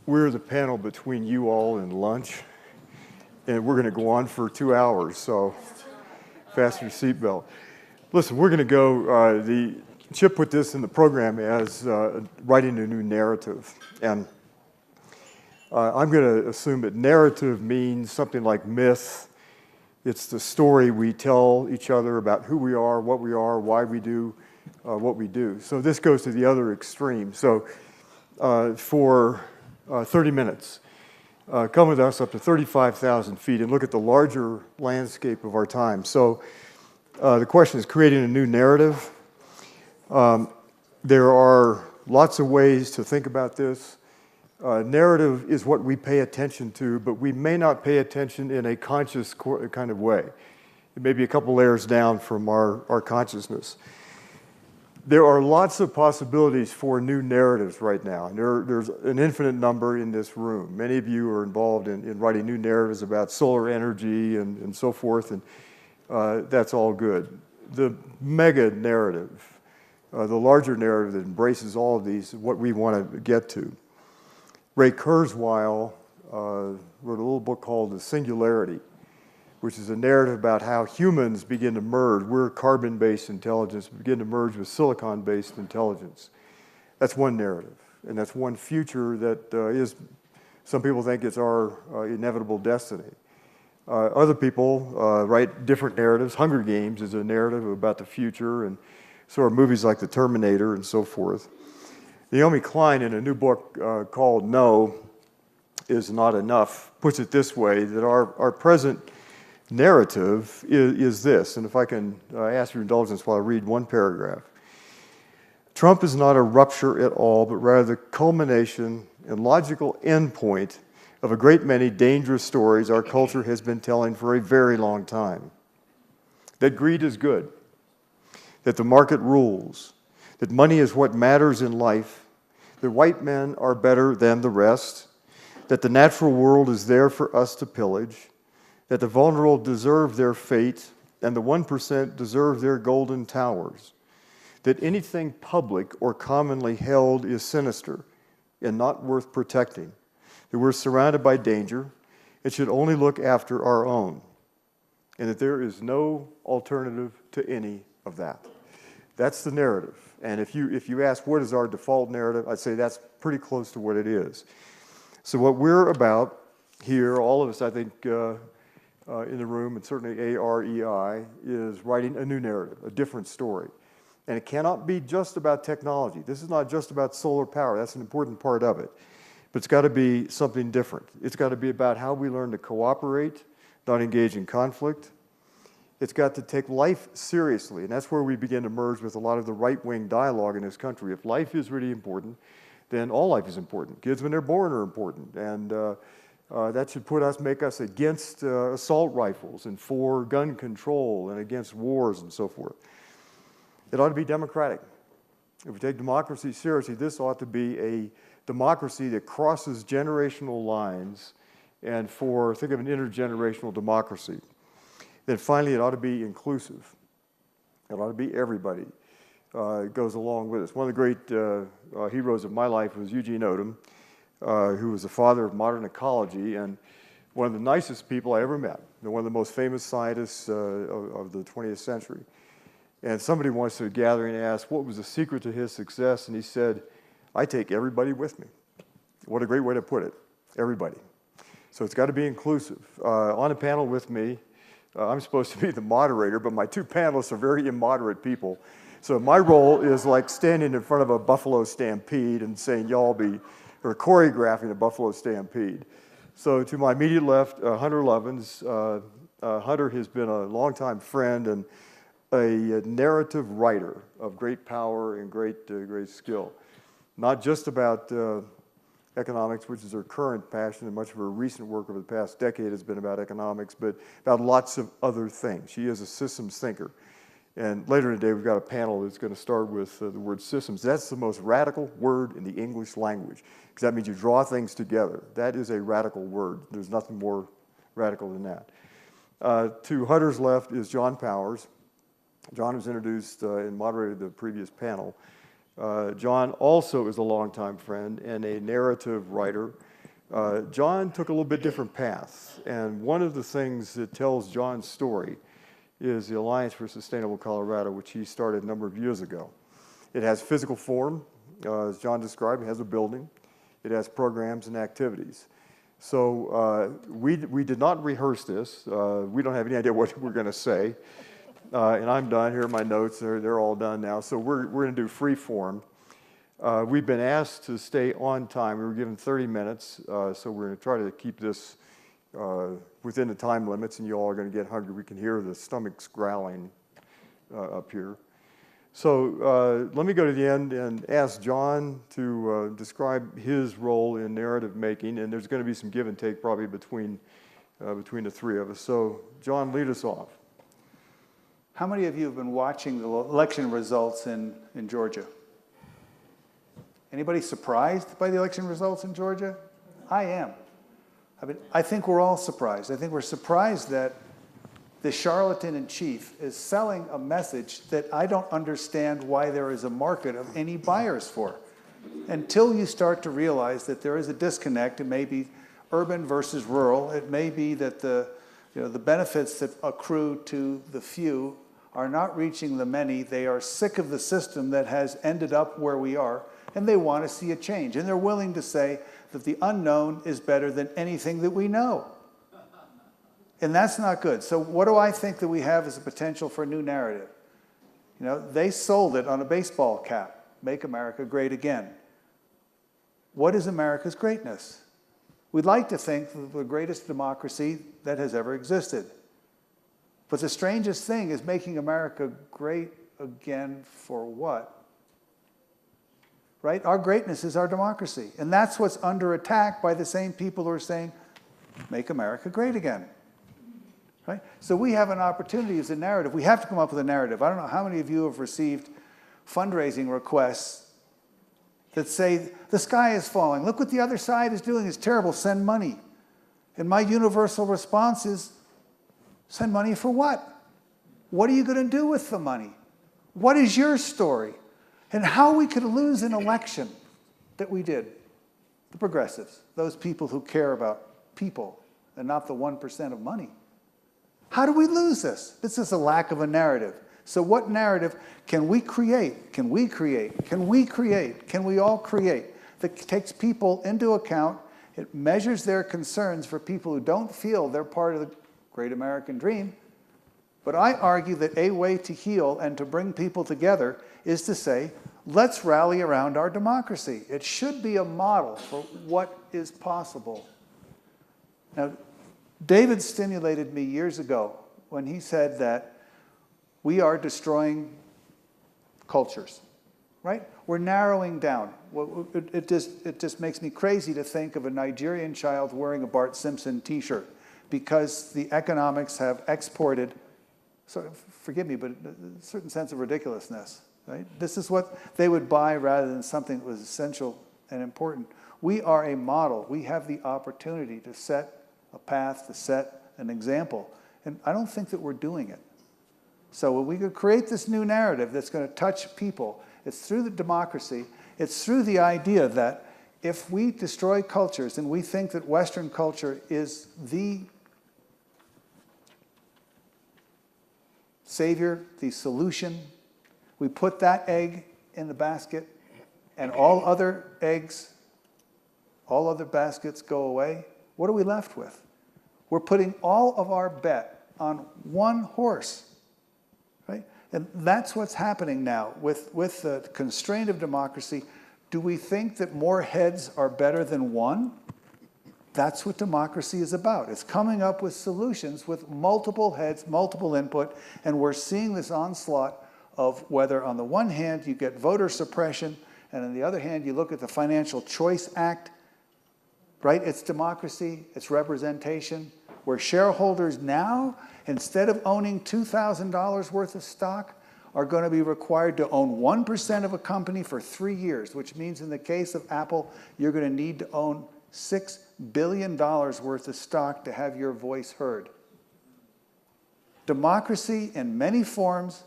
we're the panel between you all and lunch, and we're going to go on for 2 hours, so fasten your seatbelt. Listen, we're going to go, Chip put this in the program as writing a new narrative, and I'm going to assume that narrative means something like myth. It's the story we tell each other about who we are, why we do what we do. So this goes to the other extreme. So for 30 minutes, come with us up to 35,000 feet and look at the larger landscape of our time. So the question is creating a new narrative. There are lots of ways to think about this. Narrative is what we pay attention to, but we may not pay attention in a conscious kind of way. It may be a couple layers down from our consciousness. There are lots of possibilities for new narratives right now, and there's an infinite number in this room. Many of you are involved in writing new narratives about solar energy and so forth, and that's all good. The mega narrative, the larger narrative that embraces all of these, is what we want to get to. Ray Kurzweil wrote a little book called The Singularity, which is a narrative about how humans begin to merge. We're carbon-based intelligence, begin to merge with silicon-based intelligence. That's one narrative, and that's one future that is, some people think it's our inevitable destiny. Other people write different narratives. Hunger Games is a narrative about the future, and so are movies like The Terminator and so forth. Naomi Klein, in a new book called No Is Not Enough, puts it this way, that our present narrative is this, and if I can ask your indulgence while I read one paragraph. Trump is not a rupture at all, but rather the culmination and logical endpoint of a great many dangerous stories our culture has been telling for a very long time. That greed is good, that the market rules, that money is what matters in life, that white men are better than the rest, that the natural world is there for us to pillage, that the vulnerable deserve their fate, and the 1% deserve their golden towers, that anything public or commonly held is sinister and not worth protecting, that we're surrounded by danger and should only look after our own, and that there is no alternative to any of that. That's the narrative. And if you ask what is our default narrative, I'd say that's pretty close to what it is. So what we're about here, all of us, I think, in the room, and certainly AREI, is writing a new narrative, a different story. And it cannot be just about technology. This is not just about solar power. That's an important part of it. But it's got to be something different. It's got to be about how we learn to cooperate, not engage in conflict. It's got to take life seriously, and that's where we begin to merge with a lot of the right-wing dialogue in this country. If life is really important, then all life is important. Kids when they're born are important, and that should make us against assault rifles and for gun control and against wars and so forth. It ought to be democratic. If we take democracy seriously, this ought to be a democracy that crosses generational lines, and think of an intergenerational democracy. Then finally, it ought to be inclusive. It ought to be everybody goes along with us. One of the great heroes of my life was Eugene Odom, who was the father of modern ecology and one of the nicest people I ever met, one of the most famous scientists of the 20th century. And somebody once at a gathering asked what was the secret to his success, and he said, I take everybody with me. What a great way to put it, everybody. So it's got to be inclusive. On a panel with me, I'm supposed to be the moderator, but my two panelists are very immoderate people. So my role is like standing in front of a buffalo stampede and saying, y'all or choreographing a buffalo stampede. So to my immediate left, Hunter Lovins. Hunter has been a longtime friend and a narrative writer of great power and great skill. Not just about economics, which is her current passion, and much of her recent work over the past decade has been about economics, but about lots of other things. She is a systems thinker. And later in the day, we've got a panel that's going to start with the word systems. That's the most radical word in the English language, because that means you draw things together. That is a radical word. There's nothing more radical than that. To Hunter's left is John Powers. John was introduced and moderated the previous panel. John also is a longtime friend and a narrative writer. John took a little bit different path, and one of the things that tells John's story is the Alliance for Sustainable Colorado, which he started a number of years ago. It has physical form, as John described. It has a building. It has programs and activities. So we did not rehearse this. We don't have any idea what we're going to say. And I'm done. Here are my notes. They're all done now. So we're going to do free form. We've been asked to stay on time. We were given 30 minutes, so we're going to try to keep this within the time limits, and you all are going to get hungry. We can hear the stomachs growling up here. So let me go to the end and ask John to describe his role in narrative making, and there's going to be some give and take probably between the three of us. So John, lead us off. How many of you have been watching the election results in Georgia? Anybody surprised by the election results in Georgia? I am. I think we're all surprised. I think we're surprised that the charlatan in chief is selling a message that I don't understand why there is a market of any buyers for. Until you start to realize that there is a disconnect, it may be urban versus rural, it may be that the benefits that accrue to the few are not reaching the many. They are sick of the system that has ended up where we are, and they want to see a change. And they're willing to say that the unknown is better than anything that we know. And that's not good. So what do I think that we have as a potential for a new narrative? They sold it on a baseball cap, Make America Great Again. What is America's greatness? We'd like to think that the greatest democracy that has ever existed. But the strangest thing is making America great again for what? Right? Our greatness is our democracy. And that's what's under attack by the same people who are saying, make America great again. Right? So we have an opportunity as a narrative. We have to come up with a narrative. I don't know how many of you have received fundraising requests that say, the sky is falling. Look what the other side is doing. It's terrible. Send money. And my universal response is, send money for what? What are you going to do with the money? What is your story? And how we could lose an election that we did. The progressives, those people who care about people and not the 1% of money. How do we lose this? This is a lack of a narrative. So what narrative can we create? Can we create? Can we create? Can we all create? That takes people into account. It measures their concerns for people who don't feel they're part of the great American dream. But I argue that a way to heal and to bring people together is to say, let's rally around our democracy. It should be a model for what is possible. Now, David stimulated me years ago when he said that we are destroying cultures, right? We're narrowing down. It just makes me crazy to think of a Nigerian child wearing a Bart Simpson t-shirt because the economics have exported, so forgive me, but a certain sense of ridiculousness, right? This is what they would buy rather than something that was essential and important. We are a model. We have the opportunity to set a path, to set an example. And I don't think that we're doing it. So when we could create this new narrative that's going to touch people, it's through the democracy, it's through the idea that if we destroy cultures and we think that Western culture is the savior, the solution, we put that egg in the basket and all other eggs, all other baskets go away, what are we left with? We're putting all of our bet on one horse, right? And that's what's happening now with the constraint of democracy. Do we think that more heads are better than one? That's what democracy is about. It's coming up with solutions with multiple heads, multiple input, and we're seeing this onslaught of whether on the one hand you get voter suppression, and on the other hand you look at the Financial Choice Act, right? It's democracy, it's representation, where shareholders now, instead of owning $2,000 worth of stock, are going to be required to own 1% of a company for 3 years, which means in the case of Apple, you're going to need to own $6 billion worth of stock to have your voice heard. Democracy in many forms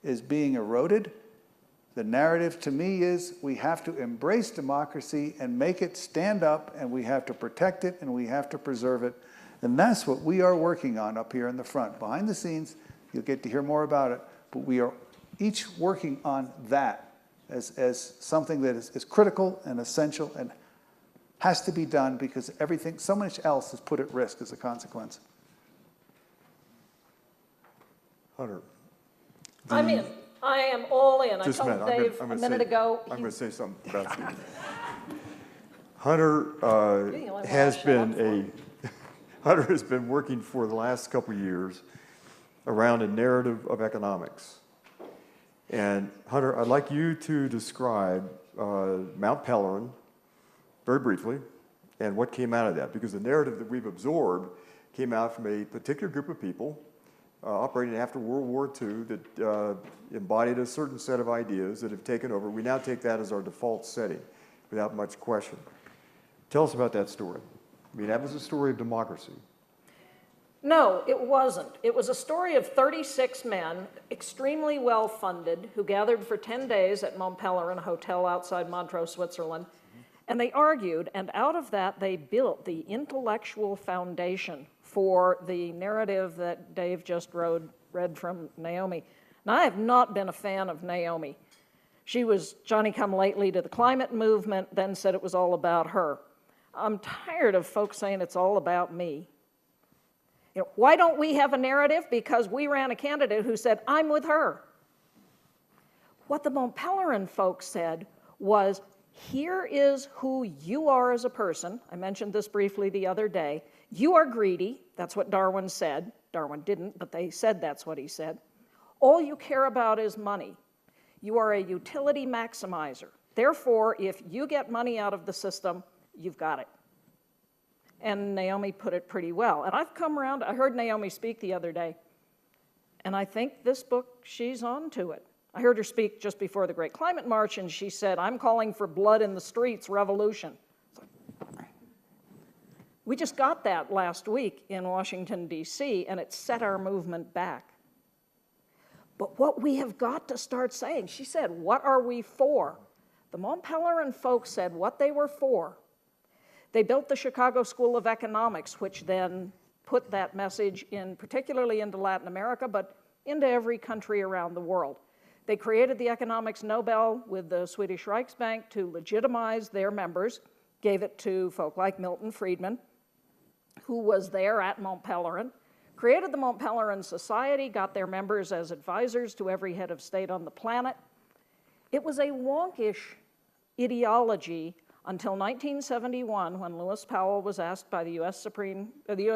is being eroded. The narrative to me is we have to embrace democracy and make it stand up, and we have to protect it and we have to preserve it. And that's what we are working on up here in the front. Behind the scenes, you'll get to hear more about it, but we are each working on that as something that is critical and essential and has to be done because everything, so much else is put at risk as a consequence. Hunter. I'm in. I am all in. I Just a told minute. Dave a minute ago. I'm going to say something about you. Hunter has been working for the last couple of years around a narrative of economics. And Hunter, I'd like you to describe Mount Pelerin very briefly and what came out of that, because the narrative that we've absorbed came out from a particular group of people operating after World War II that embodied a certain set of ideas that have taken over. We now take that as our default setting without much question. Tell us about that story. I mean, that was a story of democracy. No, it wasn't. It was a story of 36 men, extremely well funded, who gathered for 10 days at Mont Pelerin, a hotel outside Montreux, Switzerland, and they argued, and out of that they built the intellectual foundation for the narrative that Dave just read from Naomi. Now, I have not been a fan of Naomi. She was Johnny-come-lately to the climate movement, then said it was all about her. I'm tired of folks saying it's all about me. You know, why don't we have a narrative? Because we ran a candidate who said, I'm with her. What the Mont Pelerin folks said was, here is who you are as a person. I mentioned this briefly the other day. You are greedy. That's what Darwin said. Darwin didn't, but they said that's what he said. All you care about is money. You are a utility maximizer. Therefore, if you get money out of the system, you've got it. And Naomi put it pretty well. And I've come around, I heard Naomi speak the other day, and I think this book, she's on to it. I heard her speak just before the Great Climate March, and she said, I'm calling for blood in the streets, revolution. We just got that last week in Washington, D.C., and it set our movement back. But what we have got to start saying, she said, what are we for? The Mont Pelerin folks said what they were for. They built the Chicago School of Economics, which then put that message in, particularly into Latin America, but into every country around the world. They created the Economics Nobel with the Swedish Riksbank to legitimize their members, gave it to folk like Milton Friedman, who was there at Mont Pelerin, created the Mont Pelerin Society, got their members as advisors to every head of state on the planet. It was a wonkish ideology until 1971, when Lewis Powell was asked by the U.S.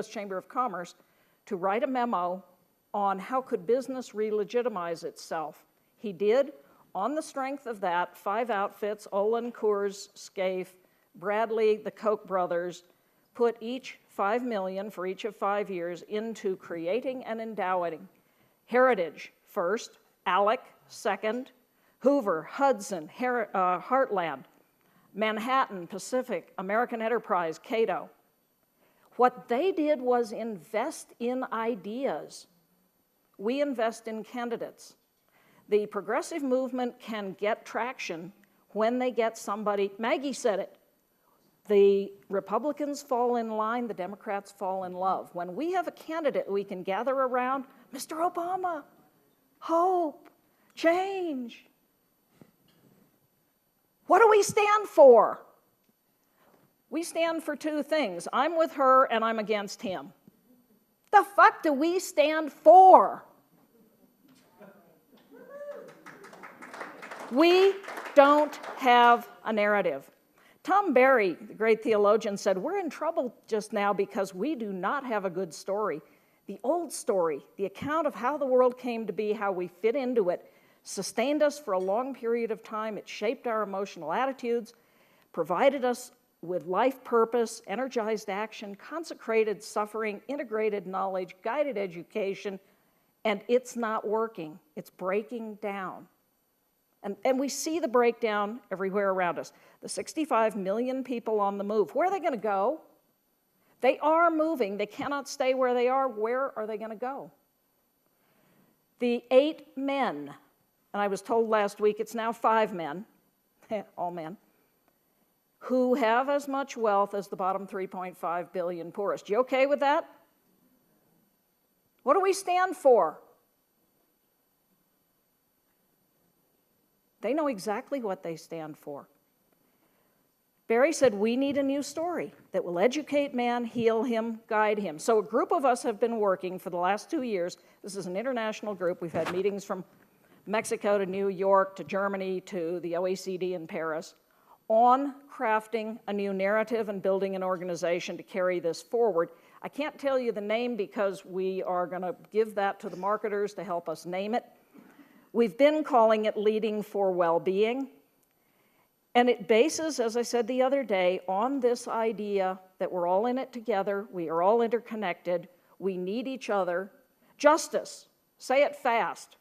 Chamber of Commerce to write a memo on how could business re-legitimize itself. He did. On the strength of that, 5 outfits, Olin, Coors, Scaife, Bradley, the Koch brothers, put each $5 million for each of 5 years into creating and endowing Heritage first, ALEC second, Hoover, Hudson, Heartland, Manhattan, Pacific, American Enterprise, Cato. What they did was invest in ideas. We invest in candidates. The progressive movement can get traction when they get somebody, Maggie said it, the Republicans fall in line, the Democrats fall in love. When we have a candidate we can gather around, Mr. Obama, hope, change. What do we stand for? We stand for 2 things. I'm with her and I'm against him. The fuck do we stand for? We don't have a narrative. Tom Berry, the great theologian, said, we're in trouble just now because we do not have a good story. The old story, the account of how the world came to be, how we fit into it, sustained us for a long period of time. It shaped our emotional attitudes, provided us with life purpose, energized action, consecrated suffering, integrated knowledge, guided education, and it's not working. It's breaking down. And we see the breakdown everywhere around us. The 65 million people on the move, where are they going to go? They are moving. They cannot stay where they are. Where are they going to go? The 8 men and I was told last week it's now 5 men, all men, who have as much wealth as the bottom 3.5 billion poorest. You okay with that? What do we stand for? They know exactly what they stand for. Barry said, we need a new story that will educate man, heal him, guide him. So a group of us have been working for the last 2 years. This is an international group. We've had meetings from Mexico to New York to Germany to the OECD in Paris on crafting a new narrative and building an organization to carry this forward. I can't tell you the name because we are going to give that to the marketers to help us name it. We've been calling it Leading for Well-Being. And it bases, as I said the other day, on this idea that we're all in it together, we are all interconnected, we need each other. Justice, say it fast.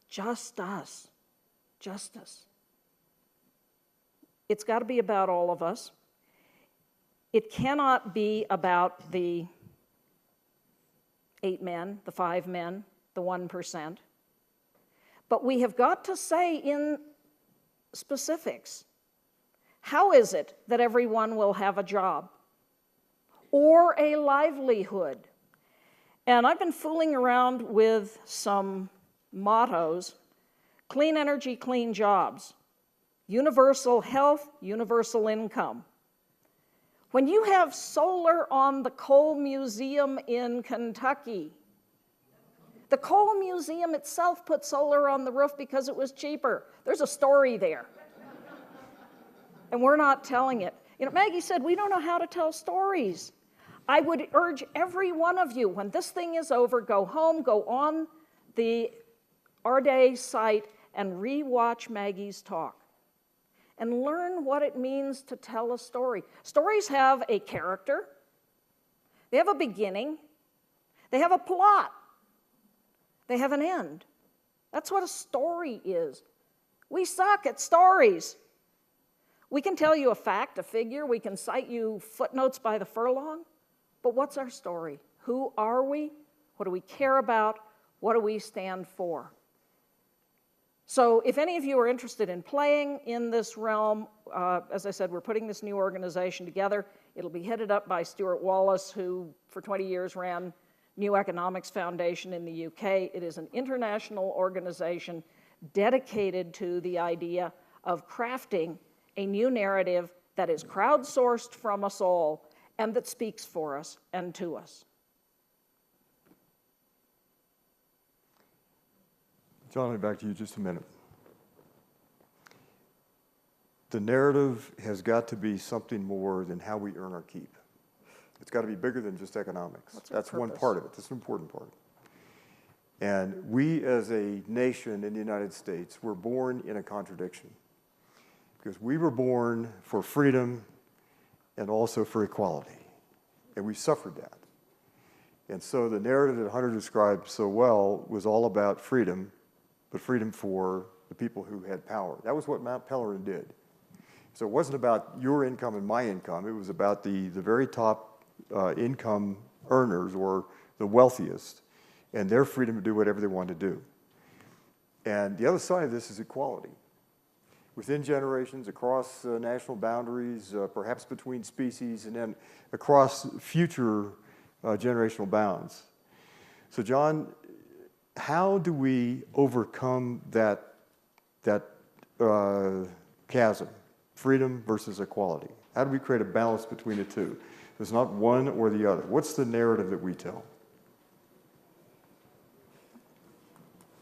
Just us. Justice. It's got to be about all of us. It cannot be about the 8 men, the 5 men, the 1%. But we have got to say in specifics, how is it that everyone will have a job or a livelihood? And I've been fooling around with some mottos: clean energy, clean jobs, universal health, universal income. When you have solar on the Coal Museum in Kentucky, the Coal Museum itself put solar on the roof because it was cheaper. There's a story there. And we're not telling it. You know, Maggie said, we don't know how to tell stories. I would urge every one of you, when this thing is over, go home, go on the AREDAY site and re-watch Maggie's talk and learn what it means to tell a story. Stories have a character, they have a beginning, they have a plot, they have an end. That's what a story is. We suck at stories. We can tell you a fact, a figure, we can cite you footnotes by the furlong, but what's our story? Who are we? What do we care about? What do we stand for? So if any of you are interested in playing in this realm, as I said, we're putting this new organization together. It'll be headed up by Stuart Wallace, who for 20 years ran New Economics Foundation in the UK. It is an international organization dedicated to the idea of crafting a new narrative that is crowdsourced from us all and that speaks for us and to us. John, I'll be back to you just a minute. The narrative has got to be something more than how we earn our keep. It's got to be bigger than just economics. That's one part of it. That's an important part. And we as a nation in the United States were born in a contradiction, because we were born for freedom and also for equality. And we suffered that. And so the narrative that Hunter described so well was all about freedom, but freedom for the people who had power. That was what Mount Pelerin did. So it wasn't about your income and my income. It was about the very top income earners, or the wealthiest, and their freedom to do whatever they wanted to do. And the other side of this is equality. Within generations, across national boundaries, perhaps between species, and then across future generational bounds. So John, how do we overcome that chasm, freedom versus equality? How do we create a balance between the two? There's not one or the other. What's the narrative that we tell?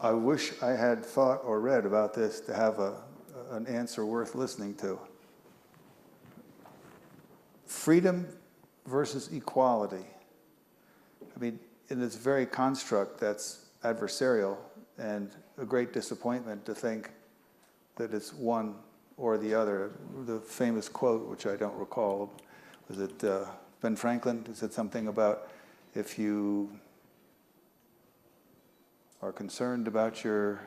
I wish I had thought or read about this to have an answer worth listening to. Freedom versus equality. I mean, in this very construct that's adversarial, and a great disappointment to think that it's one or the other. The famous quote, which I don't recall, was it Ben Franklin, who said something about, if you are concerned about your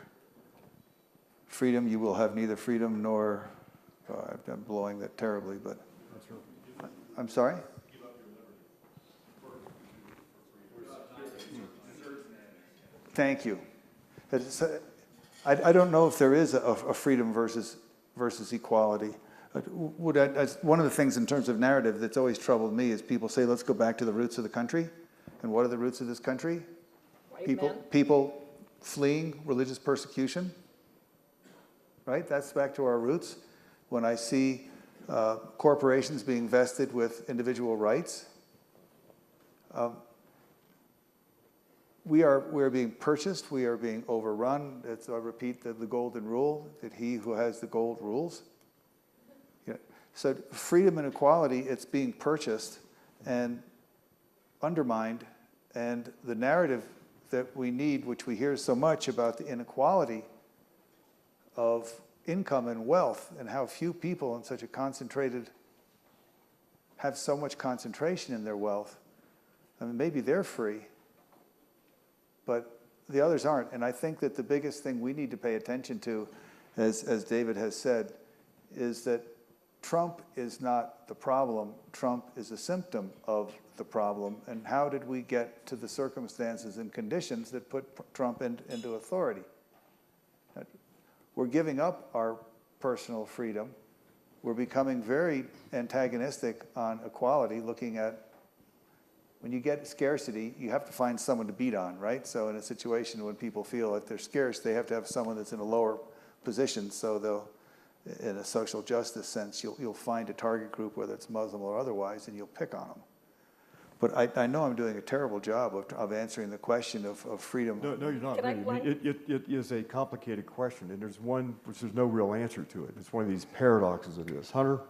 freedom, you will have neither freedom nor, I'm blowing that terribly, but, I'm sorry? Thank you. I don't know if there is a freedom versus equality. One of the things in terms of narrative that's always troubled me is people say, let's go back to the roots of the country. And what are the roots of this country? People fleeing religious persecution, right? That's back to our roots. When I see corporations being vested with individual rights, we are being purchased, we are being overrun. I repeat the golden rule, that he who has the gold rules. You know, so freedom and equality, it's being purchased and undermined, and the narrative that we need, which we hear so much about the inequality of income and wealth, and how few people in such a concentrated, have so much concentration in their wealth. I mean, maybe they're free, but the others aren't. And I think that the biggest thing we need to pay attention to, as David has said, is that Trump is not the problem. Trump is a symptom of the problem. And how did we get to the circumstances and conditions that put Trump into authority? We're giving up our personal freedom. We're becoming very antagonistic on equality, looking at when you get scarcity, you have to find someone to beat on, right? So in a situation when people feel that they're scarce, they have to have someone that's in a lower position, so they'll, in a social justice sense, you'll find a target group, whether it's Muslim or otherwise, and you'll pick on them. But I know I'm doing a terrible job of answering the question of freedom. No, you're not. Really. It is a complicated question, and there's one which there's no real answer to it. It's one of these paradoxes of this. Hunter?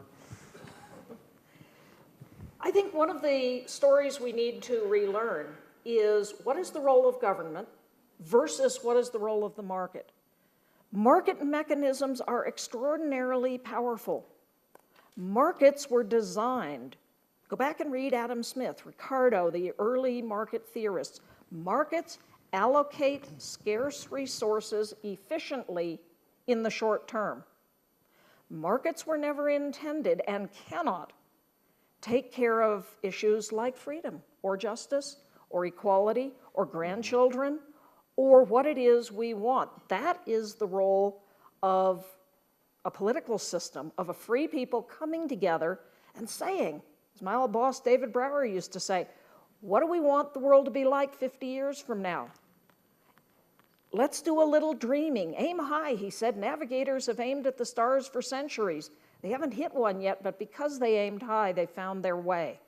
I think one of the stories we need to relearn is what is the role of government versus what is the role of the market. Market mechanisms are extraordinarily powerful. Markets were designed, go back and read Adam Smith, Ricardo, the early market theorists. Markets allocate scarce resources efficiently in the short term. Markets were never intended and cannot take care of issues like freedom or justice or equality or grandchildren or what it is we want. That is the role of a political system, of a free people coming together and saying, as my old boss David Brower used to say, what do we want the world to be like 50 years from now? Let's do a little dreaming. Aim high, he said. Navigators have aimed at the stars for centuries. They haven't hit one yet, but because they aimed high, they found their way.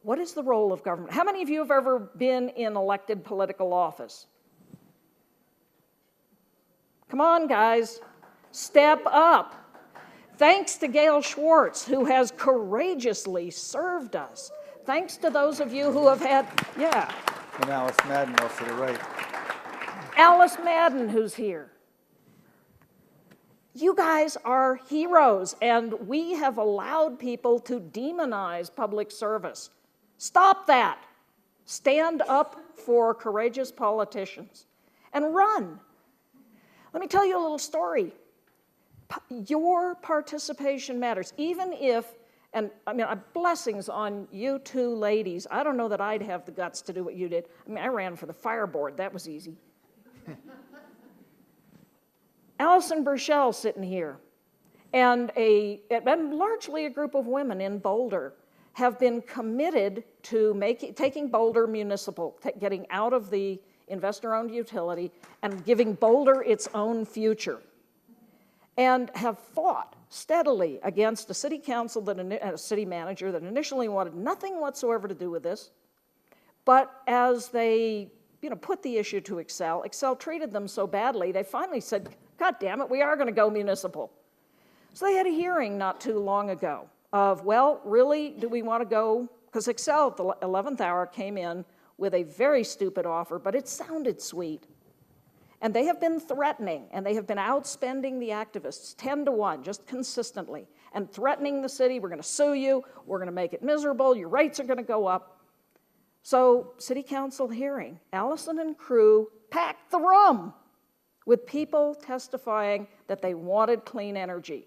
What is the role of government? How many of you have ever been in elected political office? Come on, guys, step up. Thanks to Gail Schwartz, who has courageously served us. Thanks to those of you who have had, yeah. And Alice Madden off to the right. Alice Madden, who's here. You guys are heroes, and we have allowed people to demonize public service. Stop that. Stand up for courageous politicians and run. Let me tell you a little story. Your participation matters, even if, and I mean, blessings on you two ladies. I don't know that I'd have the guts to do what you did. I mean, I ran for the fire board. That was easy. Allison Burchell sitting here, and largely a group of women in Boulder have been committed to taking Boulder municipal, getting out of the investor-owned utility and giving Boulder its own future, and have fought steadily against a city council, a city manager that initially wanted nothing whatsoever to do with this, but as they put the issue to Excel treated them so badly, they finally said, God damn it, we are going to go municipal. So they had a hearing not too long ago of, well, really, do we want to go? Because Excel at the 11th hour came in with a very stupid offer, but it sounded sweet. And they have been threatening, and they have been outspending the activists 10-1, just consistently, and threatening the city, we're going to sue you, we're going to make it miserable, your rates are going to go up. So, city council hearing, Allison and crew packed the room with people testifying that they wanted clean energy.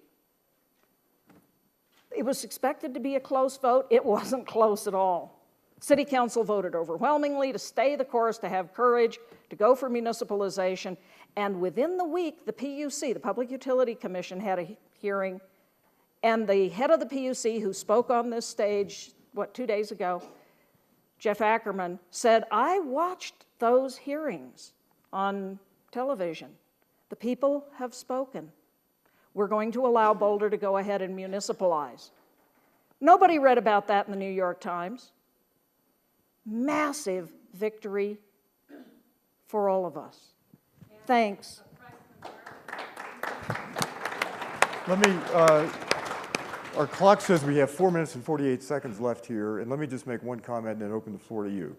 It was expected to be a close vote. It wasn't close at all. City Council voted overwhelmingly to stay the course, to have courage, to go for municipalization. And within the week, the PUC, the Public Utility Commission, had a hearing. And the head of the PUC, who spoke on this stage, 2 days ago, Jeff Ackerman, said, I watched those hearings on television. The people have spoken. We're going to allow Boulder to go ahead and municipalize. Nobody read about that in the New York Times. Massive victory for all of us. Thanks. Our clock says we have 4 minutes and 48 seconds left here, and let me just make one comment and then open the floor to you.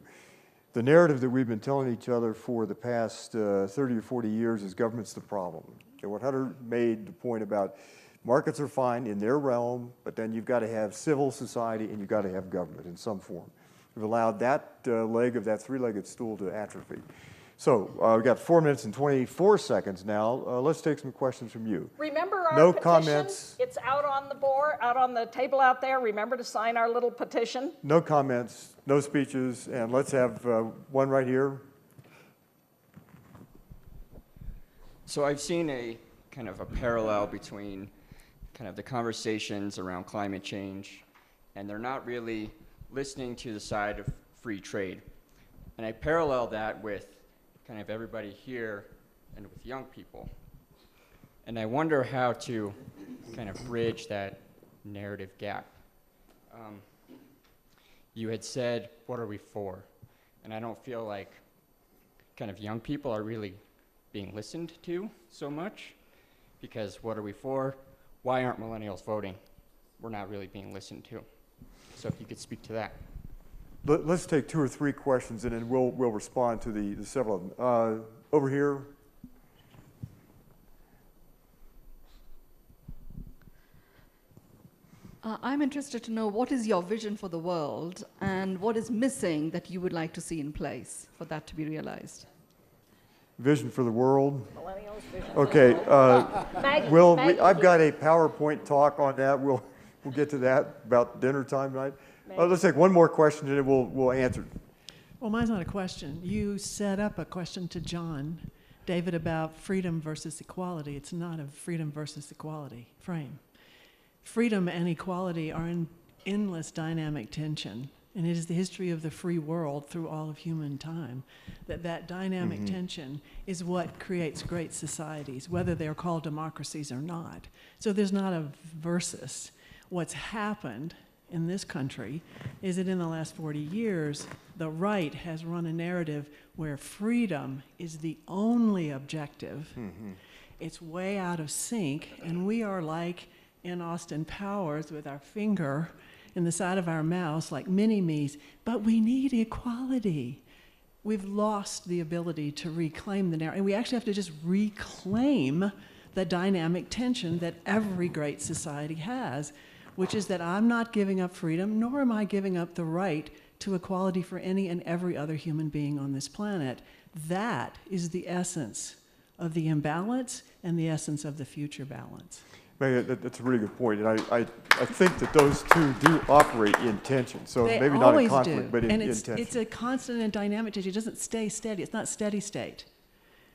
The narrative that we've been telling each other for the past 30 or 40 years is government's the problem. And what Hunter made the point about markets are fine in their realm, but then you've got to have civil society and you've got to have government in some form. We've allowed that leg of that three-legged stool to atrophy. So we've got 4 minutes and 24 seconds now. Let's take some questions from you. Remember our No petition? comments. It's out on the board, out on the table out there. Remember to sign our little petition? No comments, no speeches, and let's have one right here. So I've seen a kind of a parallel between kind of the conversations around climate change, and they're not really listening to the side of free trade. And I parallel that with kind of everybody here and with young people. And I wonder how to kind of bridge that narrative gap. You had said, what are we for? And I don't feel like kind of young people are really being listened to so much, because what are we for? Why aren't millennials voting? We're not really being listened to. So if you could speak to that. Let's take 2 or 3 questions and then we'll respond to the several of them. Over here. I'm interested to know what is your vision for the world and what is missing that you would like to see in place for that to be realized? Vision for the world. Millennials vision. Okay. Maggie, I've got a PowerPoint talk on that. We'll get to that about dinner time tonight. Let's take one more question and then we'll answer. Well, mine's not a question. You set up a question to John, David, about freedom versus equality. It's not a freedom versus equality frame. Freedom and equality are in endless dynamic tension, and it is the history of the free world through all of human time that dynamic tension is what creates great societies, whether they're called democracies or not. So there's not a versus. What's happened in this country is that in the last 40 years, the right has run a narrative where freedom is the only objective. It's way out of sync, and we are like in Austin Powers with our finger in the side of our mouth like mini-me's, but we need equality. We've lost the ability to reclaim the narrative, and we actually have to just reclaim the dynamic tension that every great society has, which is that I'm not giving up freedom, nor am I giving up the right to equality for any and every other human being on this planet. That is the essence of the imbalance and the essence of the future balance. That's a really good point, and I think that those two do operate in tension. So They maybe not in always conflict, do. but in and tension. it's a constant and dynamic tension. It doesn't stay steady. It's not steady state.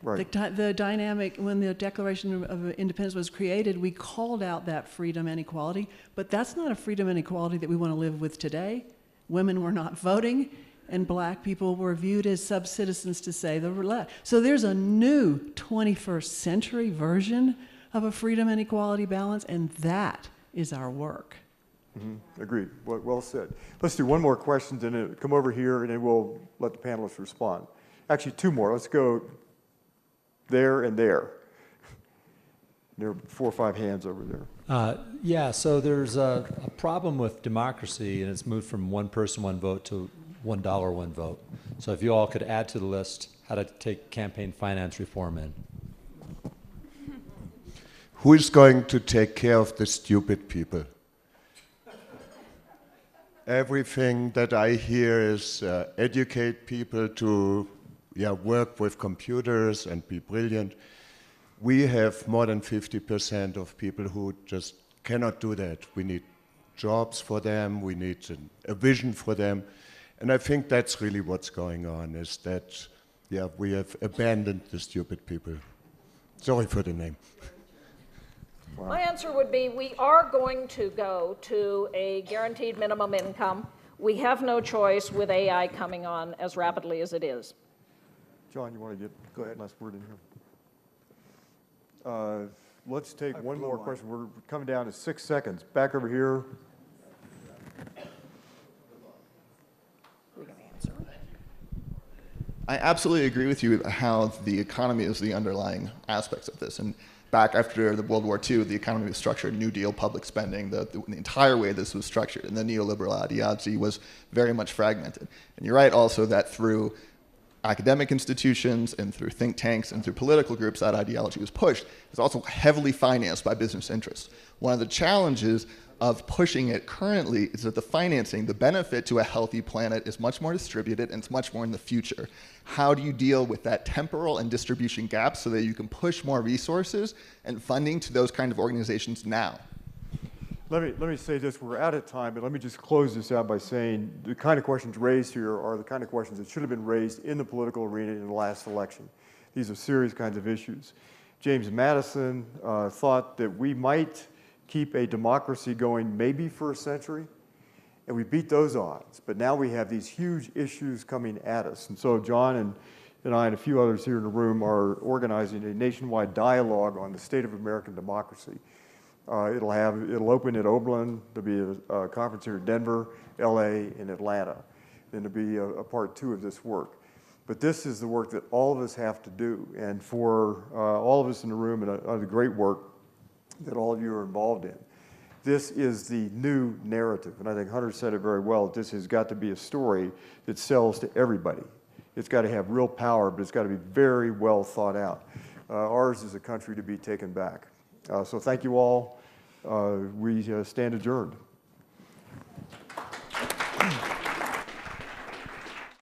Right. The dynamic, when the Declaration of Independence was created, we called out that freedom and equality, but that's not a freedom and equality that we want to live with today. Women were not voting, and black people were viewed as sub-citizens, to say the less. So there's a new 21st century version of a freedom and equality balance, and that is our work. Agreed. Well said. Let's do one more question, and then come over here, and then we'll let the panelists respond. Actually, 2 more. Let's go there and there. There are 4 or 5 hands over there. Yeah, so there's a problem with democracy, and it's moved from one person, one vote to $1, one vote. So if you all could add to the list how to take campaign finance reform in. Who is going to take care of the stupid people? Everything that I hear is educate people to work with computers and be brilliant. We have more than 50% of people who just cannot do that. We need jobs for them, we need a vision for them, And I think that's really what's going on, is that, yeah, we have abandoned the stupid people. Sorry for the name. My answer would be we are going to go to a guaranteed minimum income. We have no choice with AI coming on as rapidly as it is. John, you want to get last word in here? Let's take one more question. We're coming down to 6 seconds. Back over here. I absolutely agree with you how the economy is the underlying aspects of this. And back after the World War II, the economy was structured, New Deal, public spending, the entire way this was structured, and the neoliberal ideology was very much fragmented. And you're right also that through academic institutions and through think tanks and through political groups, that ideology was pushed. It's also heavily financed by business interests. One of the challenges of pushing it currently is that the financing, the benefit to a healthy planet is much more distributed and it's much more in the future. How do you deal with that temporal and distribution gap so that you can push more resources and funding to those kind of organizations now? Let me say this, we're out of time, but let me just close this out by saying the kind of questions raised here are the kind of questions that should have been raised in the political arena in the last election. These are serious kinds of issues. James Madison thought that we might keep a democracy going maybe for a century, and we beat those odds. But now we have these huge issues coming at us. And so John and I and a few others here in the room are organizing a nationwide dialogue on the state of American democracy. It'll open at Oberlin. There'll be a conference here in Denver, LA, and Atlanta. Then there'll be a part 2 of this work. But this is the work that all of us have to do. And for all of us in the room and the great work that all of you are involved in, this is the new narrative. And I think Hunter said it very well. This has got to be a story that sells to everybody. It's got to have real power, but it's got to be very well thought out. Ours is a country to be taken back. So thank you all. We stand adjourned.